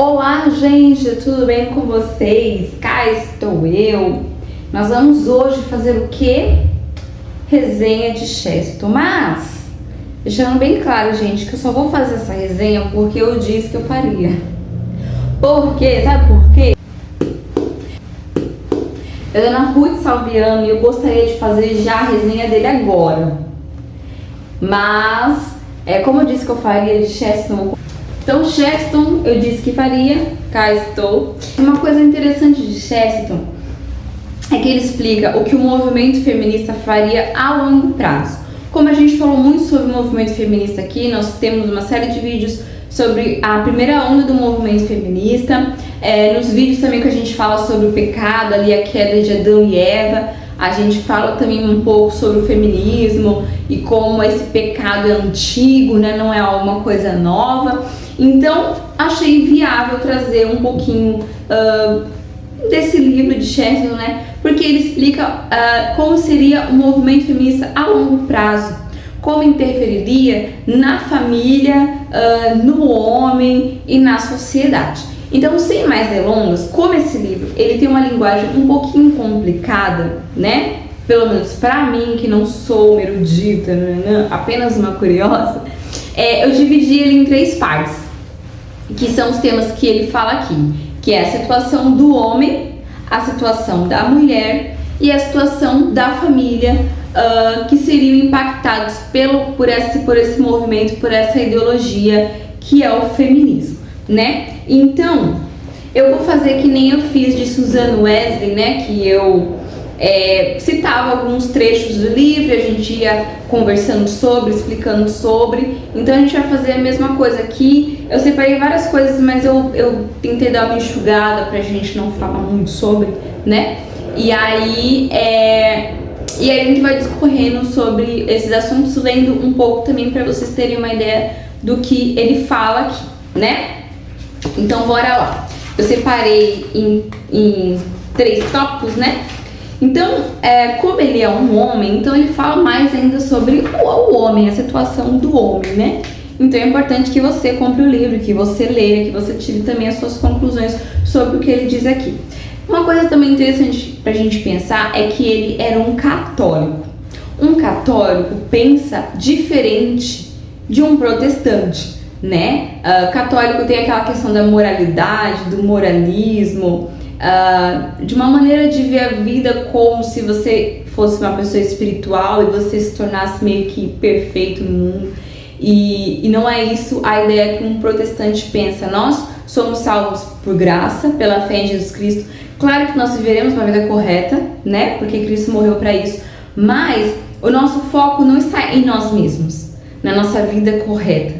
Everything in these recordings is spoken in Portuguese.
Olá, gente, tudo bem com vocês? Cá estou eu. Nós vamos hoje fazer o quê? Resenha de Chesterton, mas deixando bem claro, gente, que eu só vou fazer essa resenha porque eu disse que eu faria. Por quê? Sabe por quê? Eu sou Ana Ruth Salviano e eu gostaria de fazer já a resenha dele agora. Mas, como eu disse que eu faria de Chesterton, então Chesterton eu disse que faria, cá estou. Uma coisa interessante de Chesterton é que ele explica o que o movimento feminista faria a longo prazo. Como a gente falou muito sobre o movimento feminista aqui, nós temos uma série de vídeos sobre a primeira onda do movimento feminista. Nos vídeos também que a gente fala sobre o pecado, ali a queda de Adão e Eva, a gente fala também um pouco sobre o feminismo e como esse pecado é antigo, né? Não é alguma coisa nova. Então, achei viável trazer um pouquinho desse livro de Chesterton, né? Porque ele explica como seria o movimento feminista a longo prazo, como interferiria na família, no homem e na sociedade. Então, sem mais delongas, como esse livro ele tem uma linguagem um pouquinho complicada, né? Pelo menos para mim, que não sou uma erudita, né? Apenas uma curiosa, eu dividi ele em 3 partes, que são os temas que ele fala aqui, que é a situação do homem, a situação da mulher e a situação da família, que seriam impactados por esse movimento, por essa ideologia que é o feminismo, né? Então, eu vou fazer que nem eu fiz de Susan Wesley, né? Que eu citava alguns trechos do livro, a gente ia conversando sobre, explicando sobre. Então a gente vai fazer a mesma coisa aqui. Eu separei várias coisas, mas eu tentei dar uma enxugada pra gente não falar muito sobre, né? E aí a gente vai discorrendo sobre esses assuntos, lendo um pouco também para vocês terem uma ideia do que ele fala aqui, né? Então bora lá. Eu separei em 3 tópicos, né? Então, como ele é um homem, então ele fala mais ainda sobre o homem, a situação do homem, né? Então é importante que você compre o livro, que você leia, que você tire também as suas conclusões sobre o que ele diz aqui. Uma coisa também interessante pra gente pensar é que ele era um católico. Um católico pensa diferente de um protestante, né? Católico tem aquela questão da moralidade, do moralismo, de uma maneira de ver a vida como se você fosse uma pessoa espiritual e você se tornasse meio que perfeito no mundo. E não é isso a ideia que um protestante pensa. Nós somos salvos por graça, pela fé em Jesus Cristo. Claro que nós viveremos uma vida correta, né? Porque Cristo morreu para isso. Mas o nosso foco não está em nós mesmos, na nossa vida correta,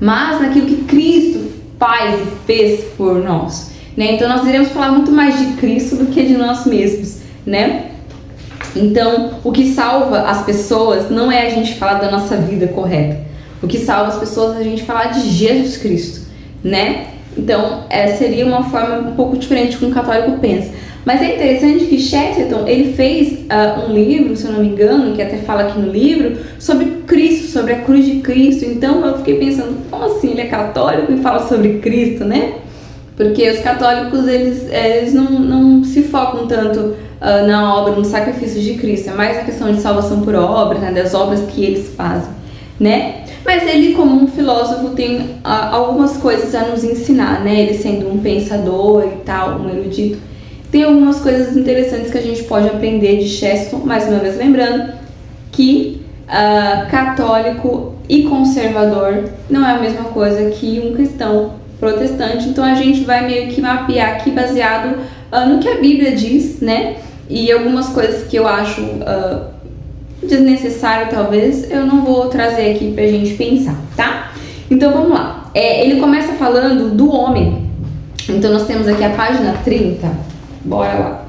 mas naquilo que Cristo faz e fez por nós, né? Então nós iremos falar muito mais de Cristo do que de nós mesmos, né? Então o que salva as pessoas não é a gente falar da nossa vida correta. O que salva as pessoas é a gente falar de Jesus Cristo, né? Então seria uma forma um pouco diferente que um católico pensa. Mas é interessante que Chesterton, ele fez um livro, se eu não me engano, que até fala aqui no livro, sobre Cristo, sobre a cruz de Cristo. Então eu fiquei pensando, como assim ele é católico e fala sobre Cristo, né? Porque os católicos, eles não se focam tanto na obra, no sacrifício de Cristo. É mais a questão de salvação por obras, né? Das obras que eles fazem, né? Mas ele, como um filósofo, tem algumas coisas a nos ensinar, né? Ele sendo um pensador e tal, um erudito. Tem algumas coisas interessantes que a gente pode aprender de Chesterton, mais uma vez lembrando que católico e conservador não é a mesma coisa que um cristão protestante. Então a gente vai meio que mapear aqui baseado no que a Bíblia diz, né? E algumas coisas que eu acho desnecessário, talvez, eu não vou trazer aqui pra gente pensar, tá? Então vamos lá. Ele começa falando do homem. Então nós temos aqui a página 30. Bora lá.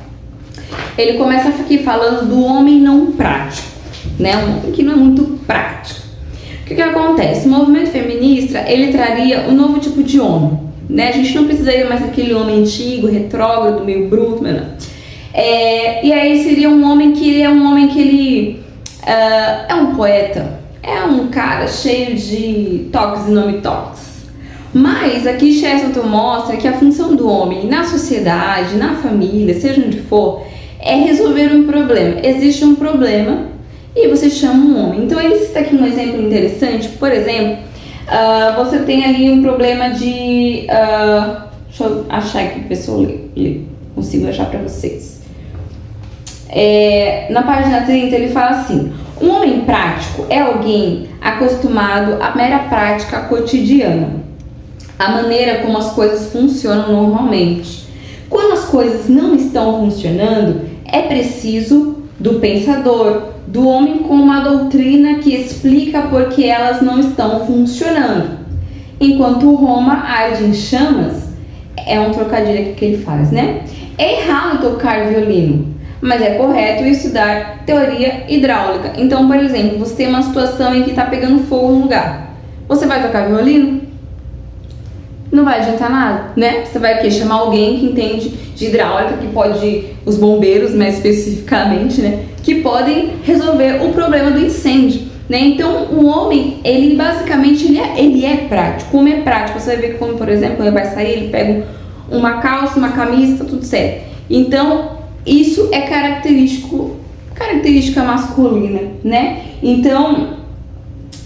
Ele começa aqui falando do homem não prático, né? Um homem que não é muito prático. O que acontece? O movimento feminista, ele traria um novo tipo de homem, né? A gente não precisaria mais daquele homem antigo, retrógrado, meio bruto, não. E aí seria um homem que ele é um poeta, é um cara cheio de toques e não me toques. Mas aqui Chesterton mostra que a função do homem na sociedade, na família, seja onde for, é resolver um problema. Existe um problema e você chama um homem. Então ele cita aqui um exemplo interessante. Por exemplo, você tem ali um problema de... deixa eu achar aqui, ver se eu consigo achar para vocês. Na página 30 ele fala assim: um homem prático é alguém acostumado à mera prática cotidiana, a maneira como as coisas funcionam normalmente. Quando as coisas não estão funcionando, é preciso do pensador, do homem com uma doutrina que explica por que elas não estão funcionando. Enquanto Roma arde em chamas, é um trocadilho aqui que ele faz, né? É errado tocar violino, mas é correto estudar teoria hidráulica. Então, por exemplo, você tem uma situação em que está pegando fogo no lugar. Você vai tocar violino? Não vai adiantar nada, né? Você vai aqui chamar alguém que entende de hidráulica, que pode, os bombeiros mais especificamente, né? Que podem resolver o problema do incêndio, né? Então, o homem, ele basicamente, ele é prático. O homem é prático. Você vai ver que como, por exemplo, ele vai sair, ele pega uma calça, uma camisa, tá tudo certo. Então, isso é característica masculina, né? Então,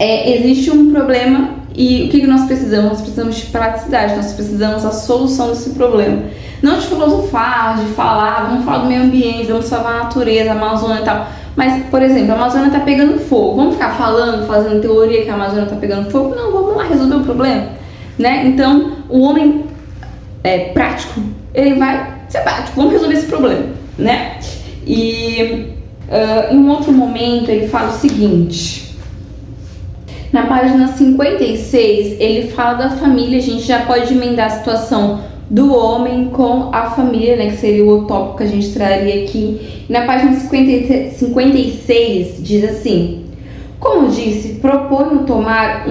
existe um problema e o que nós precisamos? Nós precisamos de praticidade, nós precisamos da solução desse problema. Não de filosofar, de falar, vamos falar do meio ambiente, vamos falar da natureza, a Amazônia e tal. Mas, por exemplo, a Amazônia está pegando fogo. Vamos ficar falando, fazendo teoria que a Amazônia está pegando fogo? Não, vamos lá resolver o problema, né? Então, o homem prático, ele vai ser prático, vamos resolver esse problema, né? E em um outro momento ele fala o seguinte, na página 56 ele fala da família. A gente já pode emendar a situação do homem com a família, né, que seria o tópico que a gente traria aqui. Na página 56 diz assim: como disse, proponho tomar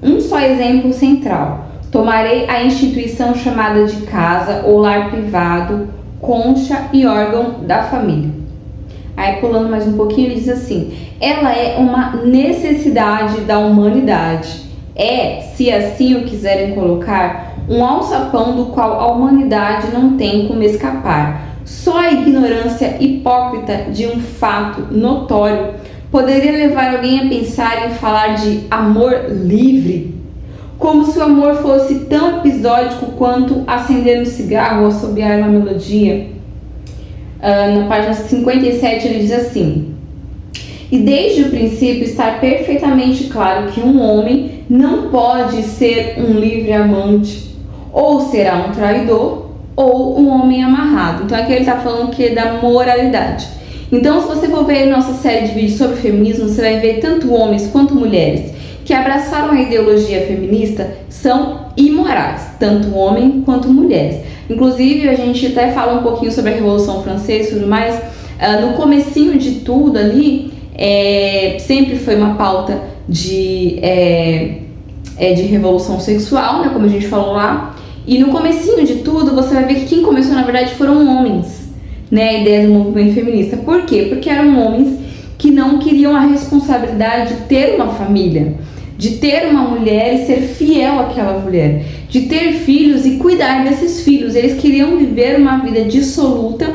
um só exemplo central. Tomarei a instituição chamada de casa ou lar privado, concha e órgão da família. Aí, pulando mais um pouquinho, ele diz assim: ela é uma necessidade da humanidade. Se assim o quiserem colocar, um alçapão do qual a humanidade não tem como escapar. Só a ignorância hipócrita de um fato notório poderia levar alguém a pensar em falar de amor livre, como se o amor fosse tão episódico quanto acender um cigarro ou assobiar uma melodia. Na página 57 ele diz assim: e desde o princípio está perfeitamente claro que um homem não pode ser um livre amante, ou será um traidor, ou um homem amarrado. Então aqui ele está falando que é da moralidade. Então, se você for ver a nossa série de vídeos sobre feminismo, você vai ver tanto homens quanto mulheres que abraçaram a ideologia feminista são imorais, tanto homem quanto mulheres. Inclusive, a gente até fala um pouquinho sobre a Revolução Francesa e tudo mais. No comecinho de tudo ali, sempre foi uma pauta de revolução sexual, né, como a gente falou lá. E no comecinho de tudo, você vai ver que quem começou, na verdade, foram homens, né, a ideia do movimento feminista. Por quê? Porque eram homens que não queriam a responsabilidade de ter uma família, de ter uma mulher e ser fiel àquela mulher, de ter filhos e cuidar desses filhos. Eles queriam viver uma vida dissoluta.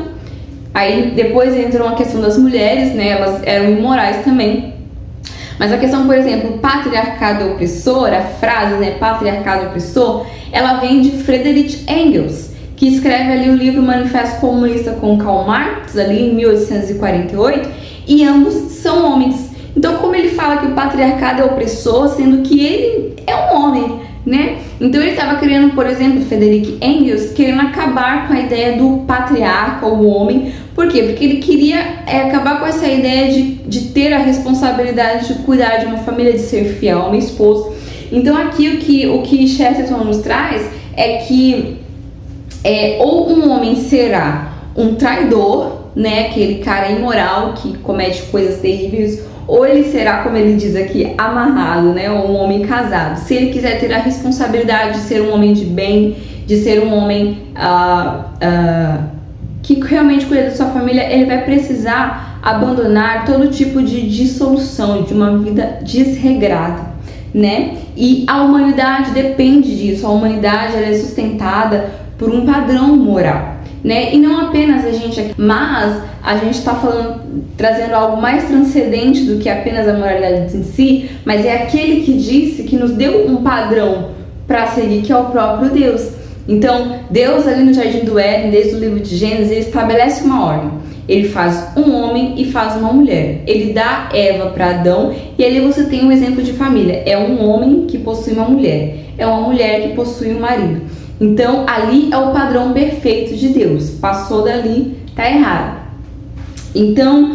Aí depois entrou a questão das mulheres, né? Elas eram imorais também. Mas a questão, por exemplo, patriarcado opressor, a frase, né, patriarcado opressor, ela vem de Friedrich Engels, que escreve ali o livro Manifesto Comunista com Karl Marx, ali em 1848, e ambos são homens. Então, como ele fala que o patriarcado é opressor, sendo que ele é um homem, né? Então, ele estava querendo, por exemplo, Friedrich Engels, querendo acabar com a ideia do patriarca, o homem. Por quê? Porque ele queria acabar com essa ideia de ter a responsabilidade de cuidar de uma família, de ser fiel a uma esposa. Então, aqui o que Chesterton nos traz é que ou um homem será um traidor, né? Aquele cara imoral que comete coisas terríveis, ou ele será, como ele diz aqui, amarrado, né? Ou um homem casado. Se ele quiser ter a responsabilidade de ser um homem de bem, de ser um homem que realmente cuida da sua família, ele vai precisar abandonar todo tipo de dissolução, de uma vida desregrada, né? E a humanidade depende disso. A humanidade ela é sustentada por um padrão moral, né? E não apenas a gente aqui, mas a gente está falando, trazendo algo mais transcendente do que apenas a moralidade em si, mas é aquele que disse, que nos deu um padrão para seguir, que é o próprio Deus. Então, Deus ali no Jardim do Éden, desde o livro de Gênesis, ele estabelece uma ordem. Ele faz um homem e faz uma mulher. Ele dá Eva para Adão, e ali você tem um exemplo de família. É um homem que possui uma mulher, é uma mulher que possui um marido. Então, ali é o padrão perfeito de Deus. Passou dali, tá errado. Então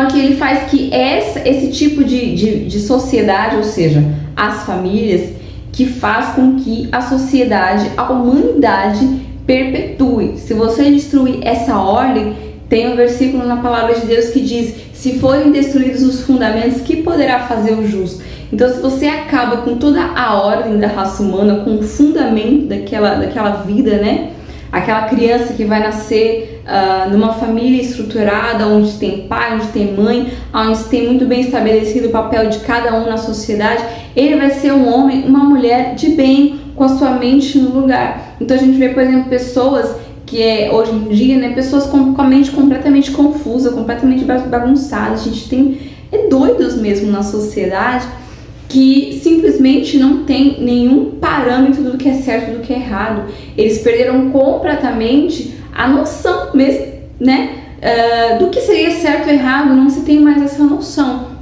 aqui ele faz que esse tipo de sociedade, ou seja, as famílias, que faz com que a sociedade, a humanidade perpetue. Se você destruir essa ordem, tem um versículo na palavra de Deus que diz: se forem destruídos os fundamentos, que poderá fazer o justo? Então, se você acaba com toda a ordem da raça humana, com o fundamento daquela vida, né? Aquela criança que vai nascer numa família estruturada, onde tem pai, onde tem mãe, onde tem muito bem estabelecido o papel de cada um na sociedade, ele vai ser um homem, uma mulher de bem, com a sua mente no lugar. Então a gente vê, por exemplo, pessoas que hoje em dia, né, pessoas com a mente completamente confusa, completamente bagunçada. A gente tem doidos mesmo na sociedade que simplesmente não tem nenhum parâmetro do que é certo e do que é errado. Eles perderam completamente a noção mesmo, né, do que seria certo ou errado. Não se tem mais essa noção.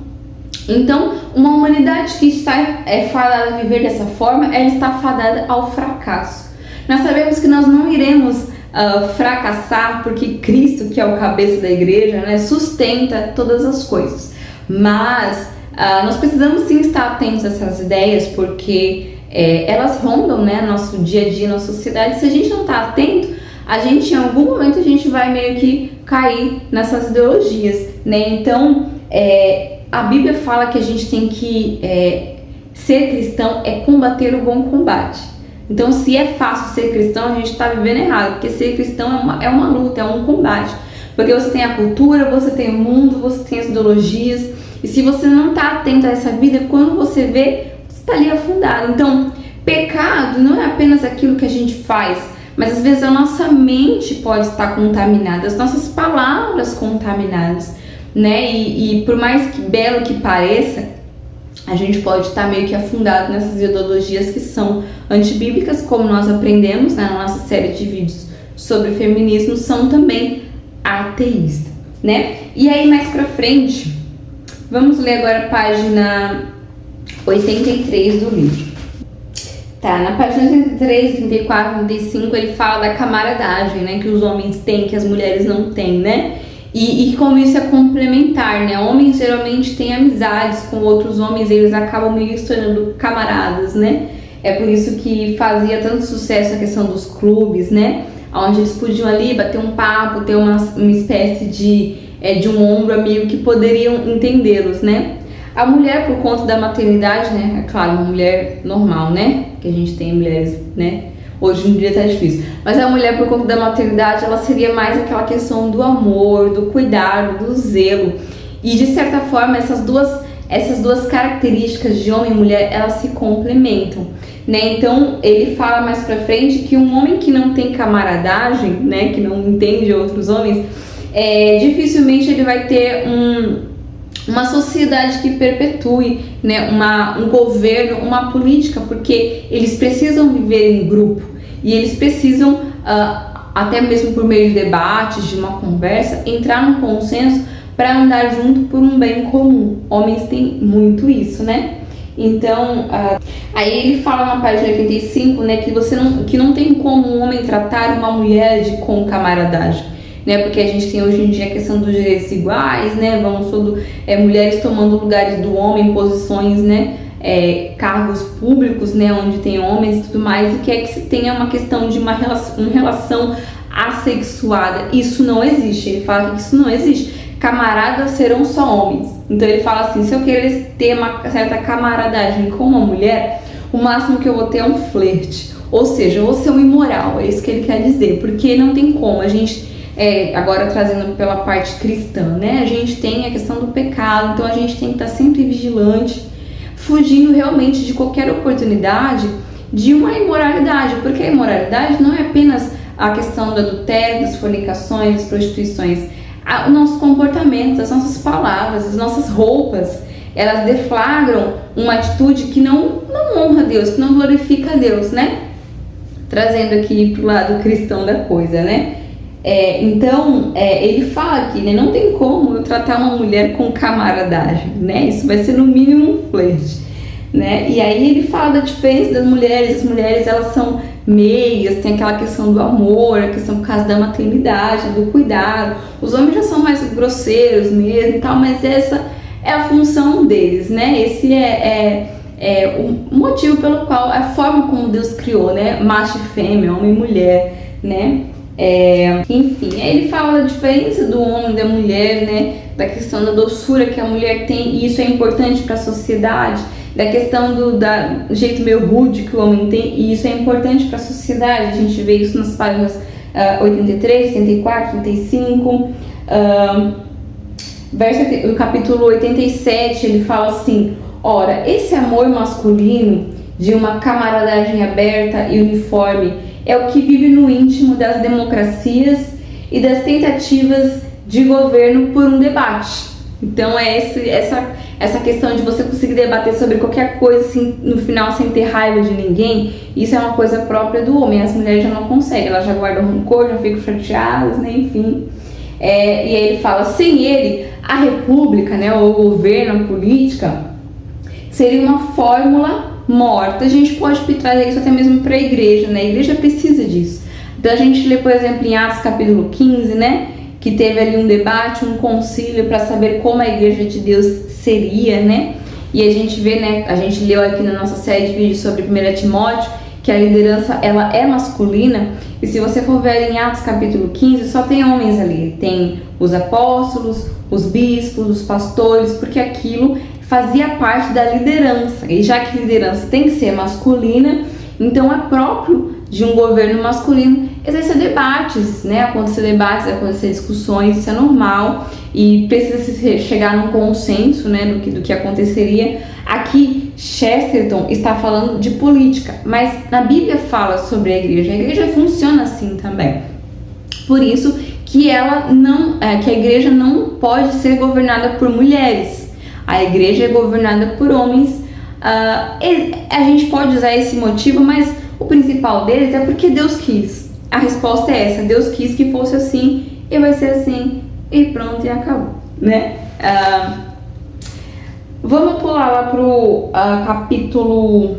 Então, uma humanidade que está fadada a viver dessa forma, ela está fadada ao fracasso. Nós sabemos que nós não iremos fracassar, porque Cristo, que é o cabeça da igreja, né, sustenta todas as coisas. Mas nós precisamos sim estar atentos a essas ideias, porque elas rondam, né, nosso dia a dia, nossa sociedade. Se a gente não está atento, a gente, em algum momento, a gente vai meio que cair nessas ideologias, né? Então, a Bíblia fala que a gente tem que ser cristão é combater o bom combate. Então, se é fácil ser cristão, a gente está vivendo errado, porque ser cristão é uma luta, é um combate. Porque você tem a cultura, você tem o mundo, você tem as ideologias, e se você não está atento a essa vida, quando você vê, você está ali afundado. Então, pecado não é apenas aquilo que a gente faz, mas às vezes a nossa mente pode estar contaminada, as nossas palavras contaminadas, né? E por mais que belo que pareça, a gente pode estar meio que afundado nessas ideologias que são antibíblicas, como nós aprendemos, né, na nossa série de vídeos sobre feminismo, são também ateístas, né? E aí mais pra frente, vamos ler agora a página 83 do livro. Tá, na página 83, 34, 35, ele fala da camaradagem, né, que os homens têm, que as mulheres não têm, né? E como isso é complementar, né? Homens geralmente têm amizades com outros homens, eles acabam meio se tornando camaradas, né? É por isso que fazia tanto sucesso a questão dos clubes, né? Onde eles podiam ali bater um papo, ter uma espécie de um ombro amigo que poderiam entendê-los, né? A mulher, por conta da maternidade, né? É claro, uma mulher normal, né? Que a gente tem mulheres, né? Hoje em dia tá difícil. Mas a mulher, por conta da maternidade, ela seria mais aquela questão do amor, do cuidado, do zelo. E de certa forma, essas duas características de homem e mulher, elas se complementam, né? Então, ele fala mais pra frente que um homem que não tem camaradagem, né? Que não entende outros homens, dificilmente ele vai ter uma sociedade que perpetue, né, um governo, uma política, porque eles precisam viver em grupo e eles precisam, até mesmo por meio de debates, de uma conversa, entrar num consenso para andar junto por um bem comum. Homens têm muito isso, né? Então, aí ele fala na página 85, né, que não tem como um homem tratar uma mulher com camaradagem, né? Porque a gente tem hoje em dia a questão dos direitos iguais, né? Mulheres tomando lugares do homem, posições, né? Cargos públicos, né? Onde tem homens e tudo mais, e quer que se tenha uma questão de uma relação assexuada. Isso não existe. Ele fala que isso não existe. Camaradas serão só homens. Então ele fala assim: se eu querer ter uma certa camaradagem com uma mulher, o máximo que eu vou ter é um flerte. Ou seja, eu vou ser um imoral. É isso que ele quer dizer. Porque não tem como. A gente, agora trazendo pela parte cristã, né? A gente tem a questão do pecado. Então a gente tem que estar sempre vigilante fugindo realmente de qualquer oportunidade de uma imoralidade, porque a imoralidade não é apenas a questão do adultério, das fornicações, das prostituições. Os nossos comportamentos, as nossas palavras, as nossas roupas, elas deflagram uma atitude que não honra a Deus, que não glorifica a Deus, né? Trazendo aqui pro lado cristão da coisa, né? Então, ele fala aqui, né? Não tem como eu tratar uma mulher com camaradagem, né? Isso vai ser no mínimo um flerte, né? E aí ele fala da diferença das mulheres. As mulheres, elas são meias, tem aquela questão do amor, a questão por causa da maternidade, do cuidado. Os homens já são mais grosseiros mesmo e tal, mas essa é a função deles, né? Esse é o motivo pelo qual, a forma como Deus criou, né? Macho e fêmea, homem e mulher, né? Enfim, aí ele fala da diferença do homem e da mulher, né? Da questão da doçura que a mulher tem, e isso é importante para a sociedade. Da questão do jeito meio rude que o homem tem, e isso é importante para a sociedade. A gente vê isso nas páginas 83, 84, 85. No capítulo 87, ele fala assim: ora, esse amor masculino de uma camaradagem aberta e uniforme é o que vive no íntimo das democracias e das tentativas de governo por um debate. Então essa questão de você conseguir debater sobre qualquer coisa assim, no final sem ter raiva de ninguém, isso é uma coisa própria do homem. As mulheres já não conseguem, elas já guardam rancor, já ficam chateadas, né? Enfim. E aí ele fala, sem ele, a república, né, ou o governo, a política, seria uma fórmula morta. A gente pode trazer isso até mesmo para a igreja, né? A igreja precisa disso. Então a gente lê, por exemplo, em Atos capítulo 15, né, que teve ali um debate, um concílio para saber como a igreja de Deus seria, né? E a gente vê, né, a gente leu aqui na nossa série de vídeos sobre 1 Timóteo, que a liderança, ela é masculina, e se você for ver em Atos capítulo 15, só tem homens ali, tem os apóstolos, os bispos, os pastores, porque aquilo fazia parte da liderança, e já que a liderança tem que ser masculina, então é próprio de um governo masculino exercer debates, né? Acontecer discussões, isso é normal e precisa se chegar num consenso, né, do que aconteceria. Aqui Chesterton está falando de política, mas na Bíblia fala sobre a igreja funciona assim também. Por isso que que a igreja não pode ser governada por mulheres. A igreja é governada por homens. A gente pode usar esse motivo, mas o principal deles é porque Deus quis. A resposta é essa: Deus quis que fosse assim e vai ser assim, e pronto, e acabou, né? Vamos pular lá pro capítulo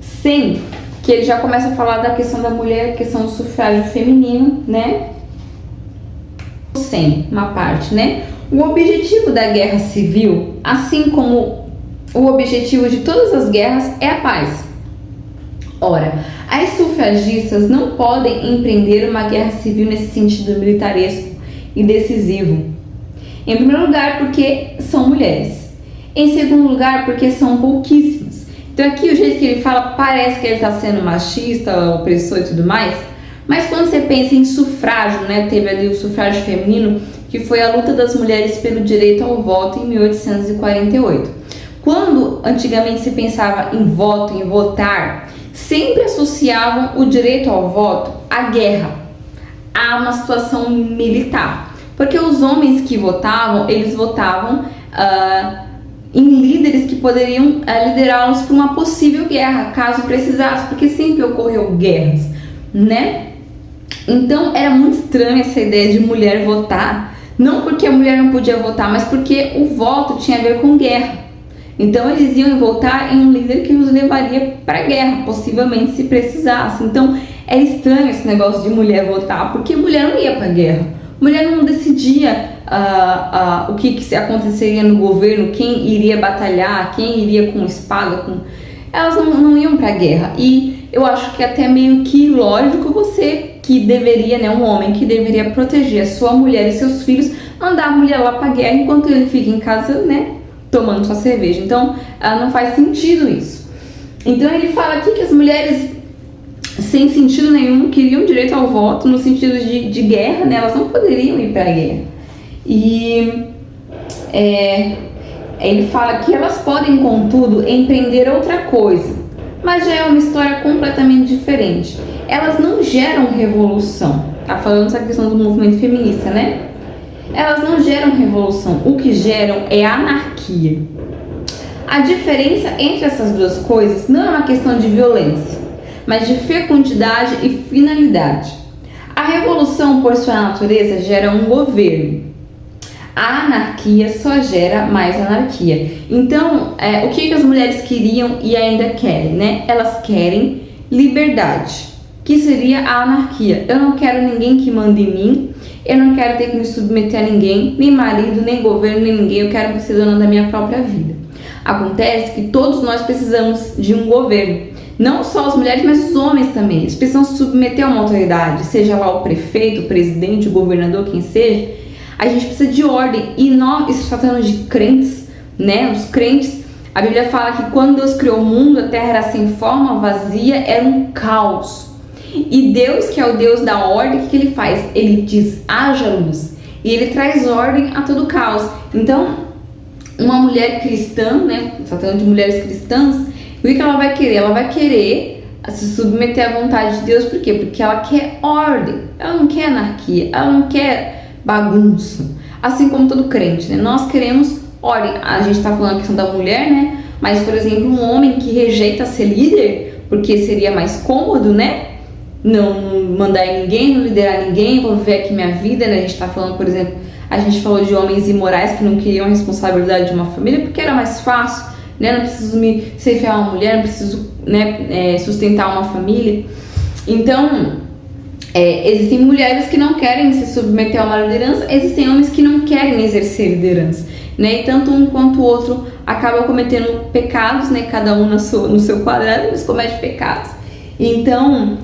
100, que ele já começa a falar da questão da mulher, questão do sufrágio feminino, né? 100, uma parte, né? O objetivo da guerra civil, assim como o objetivo de todas as guerras, é a paz. Ora, as sufragistas não podem empreender uma guerra civil nesse sentido militaresco e decisivo. Em primeiro lugar, porque são mulheres. Em segundo lugar, porque são pouquíssimas. Então aqui o jeito que ele fala parece que ele está sendo machista, opressor e tudo mais, mas quando você pensa em sufrágio, né, teve ali o sufrágio feminino, que foi a luta das mulheres pelo direito ao voto em 1848. Quando antigamente se pensava em voto, em votar, sempre associavam o direito ao voto à guerra, a uma situação militar. Porque os homens que votavam, eles votavam em líderes que poderiam liderá-los para uma possível guerra, caso precisasse, porque sempre ocorreu guerras, né? Então era muito estranha essa ideia de mulher votar, não porque a mulher não podia votar, mas porque o voto tinha a ver com guerra. Então eles iam votar em um líder que os levaria para a guerra, possivelmente, se precisasse. Então é estranho esse negócio de mulher votar, porque mulher não ia para a guerra. Mulher não decidia o que aconteceria no governo, quem iria batalhar, quem iria com espada. Elas não iam para a guerra. E eu acho que é até meio que lógico você que deveria, né, um homem que deveria proteger a sua mulher e seus filhos, mandar a mulher lá para a guerra enquanto ele fica em casa, né, tomando sua cerveja. Então não faz sentido isso. Então ele fala aqui que as mulheres, sem sentido nenhum, queriam direito ao voto no sentido de guerra, né? Elas não poderiam ir para a guerra. E ele fala que elas podem, contudo, empreender outra coisa, mas já é uma história completamente diferente. Elas não geram revolução. Tá falando essa questão do movimento feminista, né? Elas não geram revolução. O que geram é anarquia. A diferença entre essas duas coisas não é uma questão de violência, mas de fecundidade e finalidade. A revolução, por sua natureza, gera um governo. A anarquia só gera mais anarquia. Então, o que as mulheres queriam e ainda querem, né? Elas querem liberdade, que seria a anarquia. Eu não quero ninguém que mande em mim, eu não quero ter que me submeter a ninguém, nem marido, nem governo, nem ninguém. Eu quero ser dona da minha própria vida. Acontece que todos nós precisamos de um governo. Não só as mulheres, mas os homens também. Eles precisam se submeter a uma autoridade, seja lá o prefeito, o presidente, o governador, quem seja. A gente precisa de ordem. E nós estamos tratando de crentes, né? Os crentes, a Bíblia fala que quando Deus criou o mundo, a terra era sem forma, vazia, era um caos. E Deus, que é o Deus da ordem, o que ele faz? Ele diz, haja luz. E ele traz ordem a todo caos. Então, uma mulher cristã, né? Tratando de mulheres cristãs, o que ela vai querer? Ela vai querer se submeter à vontade de Deus. Por quê? Porque ela quer ordem. Ela não quer anarquia. Ela não quer bagunça. Assim como todo crente, né? Nós queremos ordem. A gente tá falando a questão da mulher, né? Mas, por exemplo, um homem que rejeita ser líder, porque seria mais cômodo, né? Não mandar em ninguém, não liderar ninguém, vou viver aqui minha vida, né? A gente tá falando, por exemplo, a gente falou de homens imorais que não queriam a responsabilidade de uma família porque era mais fácil, né? Não preciso me ser fiel a uma mulher, não preciso, né, sustentar uma família. Então, existem mulheres que não querem se submeter a uma liderança, existem homens que não querem exercer liderança, né? E tanto um quanto o outro acaba cometendo pecados, né? Cada um no seu quadrado, eles cometem pecados. Então,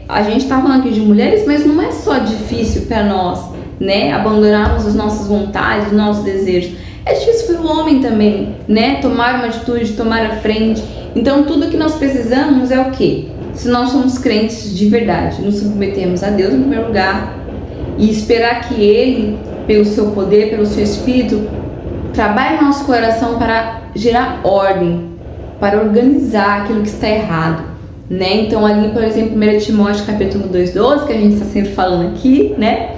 a gente tá falando aqui de mulheres, mas não é só difícil para nós, né, abandonarmos as nossas vontades, os nossos desejos. É difícil para o homem também, né, tomar uma atitude, tomar a frente. Então, tudo que nós precisamos é o quê? Se nós somos crentes de verdade, nos submetemos a Deus em primeiro lugar e esperar que Ele, pelo seu poder, pelo seu Espírito, trabalhe no nosso coração para gerar ordem, para organizar aquilo que está errado, né? Então, ali, por exemplo, 1 Timóteo capítulo 2:12, que a gente está sempre falando aqui, né?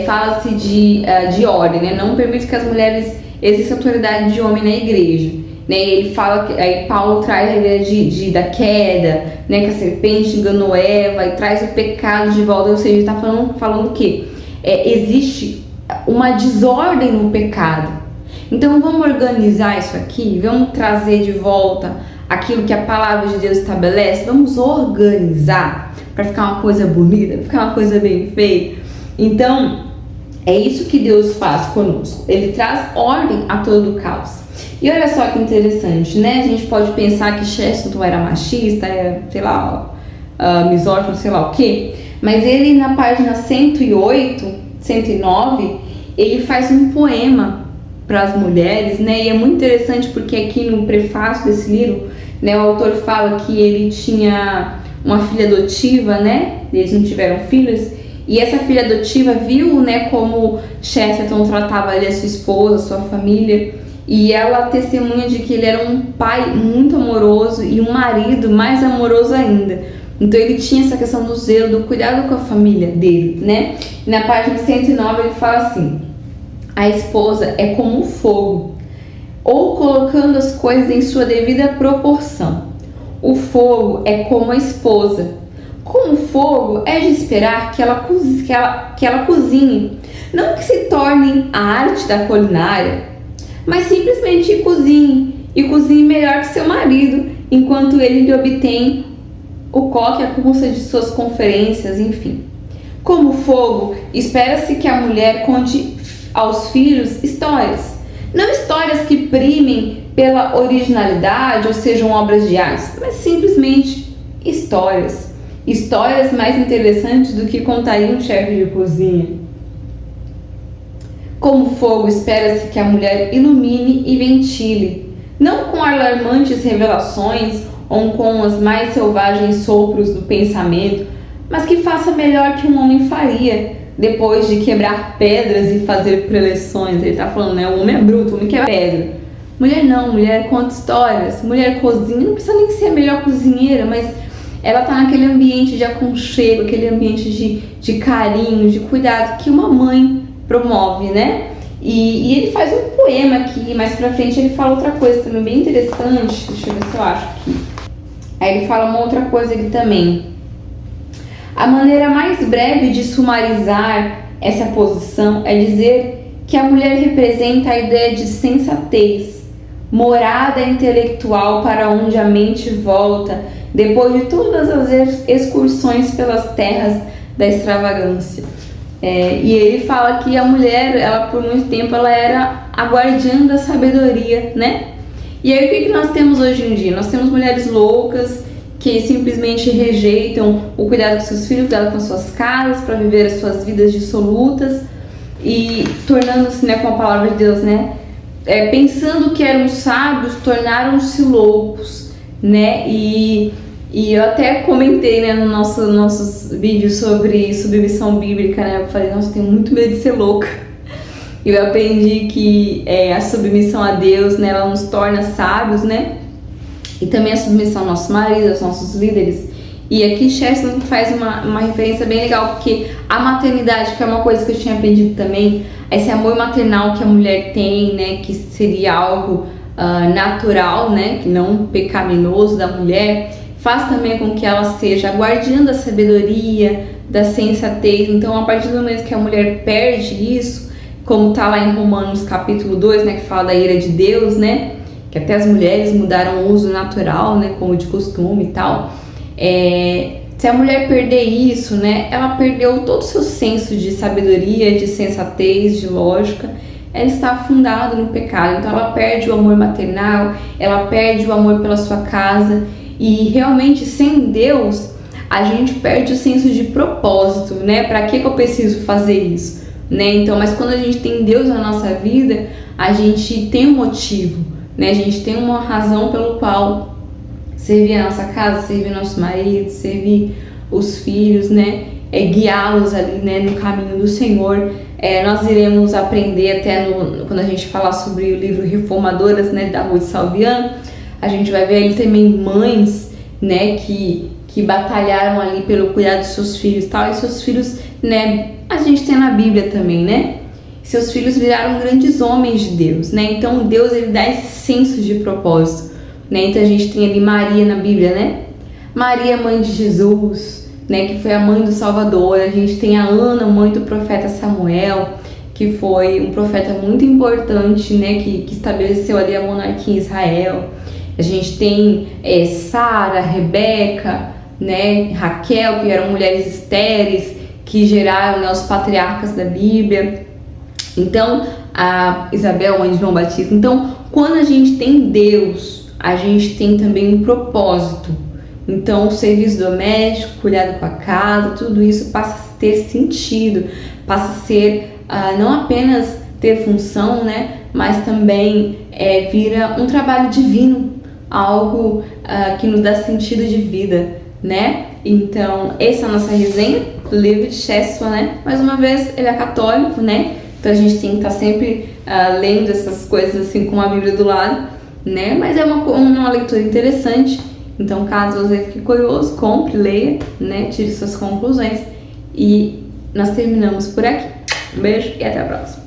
Fala-se de ordem, né? Não permite que as mulheres exerçam autoridade de homem na igreja, né? Ele fala que aí Paulo traz a ideia da queda, né? Que a serpente enganou Eva e traz o pecado de volta, ou seja, ele está falando o quê? Existe uma desordem no pecado. Então vamos organizar isso aqui, vamos trazer de volta aquilo que a palavra de Deus estabelece, vamos organizar para ficar uma coisa bonita, para ficar uma coisa bem feita. Então, é isso que Deus faz conosco. Ele traz ordem a todo o caos. E olha só que interessante, né? A gente pode pensar que Chesterton era machista, sei lá, misógino, sei lá o quê. Mas ele, na página 108, 109, ele faz um poema para as mulheres, né? E é muito interessante porque aqui no prefácio desse livro, né, o autor fala que ele tinha uma filha adotiva, né? Eles não tiveram filhos. E essa filha adotiva viu, né, como Chesterton tratava ele, a sua esposa, a sua família, e ela testemunha de que ele era um pai muito amoroso e um marido mais amoroso ainda. Então ele tinha essa questão do zelo, do cuidado com a família dele, né? E na página 109 ele fala assim: a esposa é como um fogo, ou colocando as coisas em sua devida proporção. O fogo é como a esposa. Com o fogo é de esperar que ela cozinhe, não que se torne a arte da culinária, mas simplesmente cozinhe melhor que seu marido, enquanto ele lhe obtém o coque à custa de suas conferências, enfim. Como fogo, espera-se que a mulher conte aos filhos histórias, não histórias que primem pela originalidade ou sejam obras de arte, mas simplesmente histórias mais interessantes do que contaria um chefe de cozinha. Como fogo, espera-se que a mulher ilumine e ventile, não com alarmantes revelações ou com os mais selvagens sopros do pensamento, mas que faça melhor que um homem faria, depois de quebrar pedras e fazer preleções. Ele tá falando, né? O homem é bruto, o homem quebra pedra. Mulher não, mulher conta histórias, mulher cozinha, não precisa nem ser a melhor cozinheira, mas ela tá naquele ambiente de aconchego, aquele ambiente de carinho, de cuidado que uma mãe promove, né? E ele faz um poema aqui, mais pra frente ele fala outra coisa também bem interessante, deixa eu ver se eu acho aqui. Aí ele fala uma outra coisa aqui também. A maneira mais breve de sumarizar essa posição é dizer que a mulher representa a ideia de sensatez, morada intelectual para onde a mente volta depois de todas as excursões pelas terras da extravagância. E ele fala que a mulher, ela por muito tempo, ela era a guardiã da sabedoria, né? E aí o que nós temos hoje em dia? Nós temos mulheres loucas que simplesmente rejeitam o cuidado com seus filhos, o cuidado com suas casas, para viver as suas vidas dissolutas e tornando-se, né, com a palavra de Deus, né? Pensando que eram sábios, tornaram-se loucos, né? E eu até comentei, né, no nossos vídeos sobre submissão bíblica, né? Eu falei, nossa, eu tenho muito medo de ser louca. E eu aprendi que a submissão a Deus, né, ela nos torna sábios, né? E também a submissão ao nosso marido, aos nossos líderes. E aqui Chesterton faz uma referência bem legal, porque a maternidade, que é uma coisa que eu tinha aprendido também, esse amor maternal que a mulher tem, né, que seria algo natural, né, que não pecaminoso da mulher, faz também com que ela seja a guardiã da sabedoria, da sensatez. Então, a partir do momento que a mulher perde isso, como está lá em Romanos capítulo 2, né, que fala da ira de Deus, né, que até as mulheres mudaram o uso natural, né, como de costume e tal. Se a mulher perder isso, né, ela perdeu todo o seu senso de sabedoria, de sensatez, de lógica. Ela está afundada no pecado. Então ela perde o amor maternal, ela perde o amor pela sua casa. E realmente sem Deus a gente perde o senso de propósito, né? Para que eu preciso fazer isso, né? Então, mas quando a gente tem Deus na nossa vida, a gente tem um motivo, né? A gente tem uma razão pelo qual servir a nossa casa, servir nosso marido, servir os filhos, né? Guiá-los ali, né, no caminho do Senhor. Nós iremos aprender até quando a gente falar sobre o livro Reformadoras, né, da Ruth Salviano. A gente vai ver ali também mães, né, que batalharam ali pelo cuidado dos seus filhos e tal. E seus filhos, né, a gente tem na Bíblia também, né? Seus filhos viraram grandes homens de Deus, né? Então Deus, ele dá esse senso de propósito, né? Então a gente tem ali Maria na Bíblia, né? Maria, mãe de Jesus, né, que foi a mãe do Salvador. A gente tem a Ana, mãe do profeta Samuel, que foi um profeta muito importante, né, que estabeleceu ali a monarquia em Israel. A gente tem Sara, Rebeca, né, Raquel, que eram mulheres estéreis, que geraram, né, os patriarcas da Bíblia. Então, a Isabel, mãe de João Batista. Então, quando a gente tem Deus, a gente tem também um propósito. Então, o serviço doméstico, cuidado com a casa, tudo isso passa a ter sentido, passa a ser não apenas ter função, né, mas também vira um trabalho divino, algo que nos dá sentido de vida, né? Então, essa é a nossa resenha do livro de Chesterton, né? Mais uma vez, ele é católico, né? Então, a gente tem que estar sempre lendo essas coisas assim com a Bíblia do lado, né? Mas é uma leitura interessante. Então, caso você fique curioso, compre, leia, né? Tire suas conclusões. E nós terminamos por aqui. Um beijo e até a próxima.